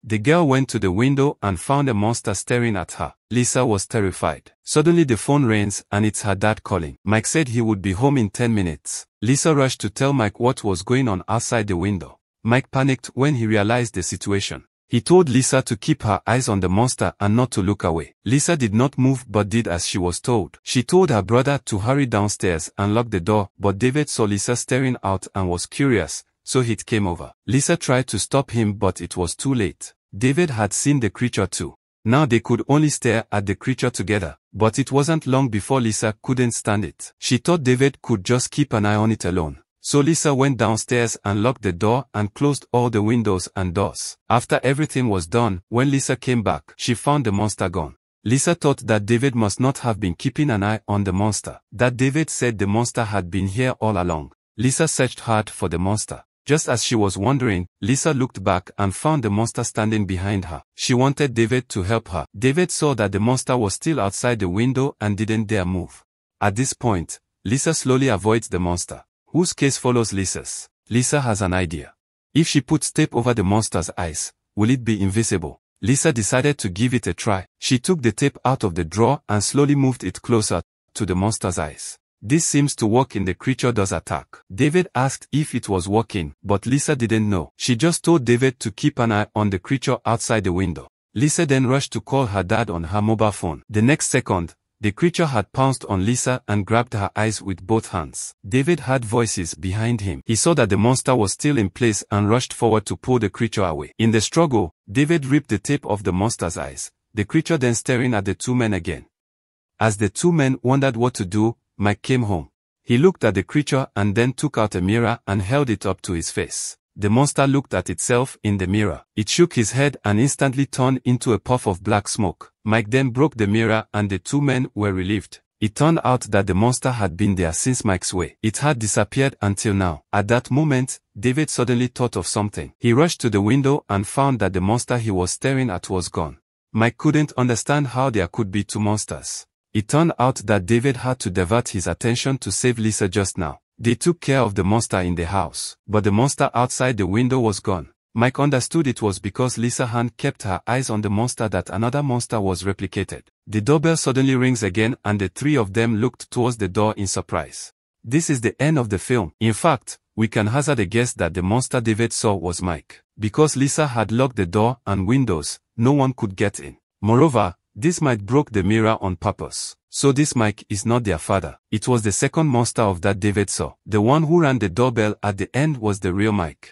The girl went to the window and found a monster staring at her. Lisa was terrified. Suddenly the phone rings and it's her dad calling. Mike said he would be home in 10 minutes. Lisa rushed to tell Mike what was going on outside the window. Mike panicked when he realized the situation. He told Lisa to keep her eyes on the monster and not to look away. Lisa did not move but did as she was told. She told her brother to hurry downstairs and lock the door, but David saw Lisa staring out and was curious, so he came over. Lisa tried to stop him but it was too late. David had seen the creature too. Now they could only stare at the creature together, but it wasn't long before Lisa couldn't stand it. She thought David could just keep an eye on it alone. So Lisa went downstairs and locked the door and closed all the windows and doors. After everything was done, when Lisa came back, she found the monster gone. Lisa thought that David must not have been keeping an eye on the monster, that David said the monster had been here all along. Lisa searched hard for the monster. Just as she was wondering, Lisa looked back and found the monster standing behind her. She wanted David to help her. David saw that the monster was still outside the window and didn't dare move. At this point, Lisa slowly avoids the monster, whose case follows Lisa's. Lisa has an idea. If she puts tape over the monster's eyes, will it be invisible? Lisa decided to give it a try. She took the tape out of the drawer and slowly moved it closer to the monster's eyes. This seems to work in the creature does attack. David asked if it was working, but Lisa didn't know. She just told David to keep an eye on the creature outside the window. Lisa then rushed to call her dad on her mobile phone. The next second, the creature had pounced on Lisa and grabbed her eyes with both hands. David heard voices behind him. He saw that the monster was still in place and rushed forward to pull the creature away. In the struggle, David ripped the tape off the monster's eyes, the creature then staring at the two men again. As the two men wondered what to do, Mike came home. He looked at the creature and then took out a mirror and held it up to his face. The monster looked at itself in the mirror. It shook his head and instantly turned into a puff of black smoke. Mike then broke the mirror and the two men were relieved. It turned out that the monster had been there since Mike's way. It had disappeared until now. At that moment, David suddenly thought of something. He rushed to the window and found that the monster he was staring at was gone. Mike couldn't understand how there could be two monsters. It turned out that David had to divert his attention to save Lisa just now. They took care of the monster in the house, but the monster outside the window was gone. Mike understood it was because Lisa had kept her eyes on the monster that another monster was replicated. The doorbell suddenly rings again and the three of them looked towards the door in surprise. This is the end of the film. In fact, we can hazard a guess that the monster David saw was Mike. Because Lisa had locked the door and windows, no one could get in. Moreover, this Mike broke the mirror on purpose. So this Mike is not their father. It was the second monster of that David saw. The one who rang the doorbell at the end was the real Mike.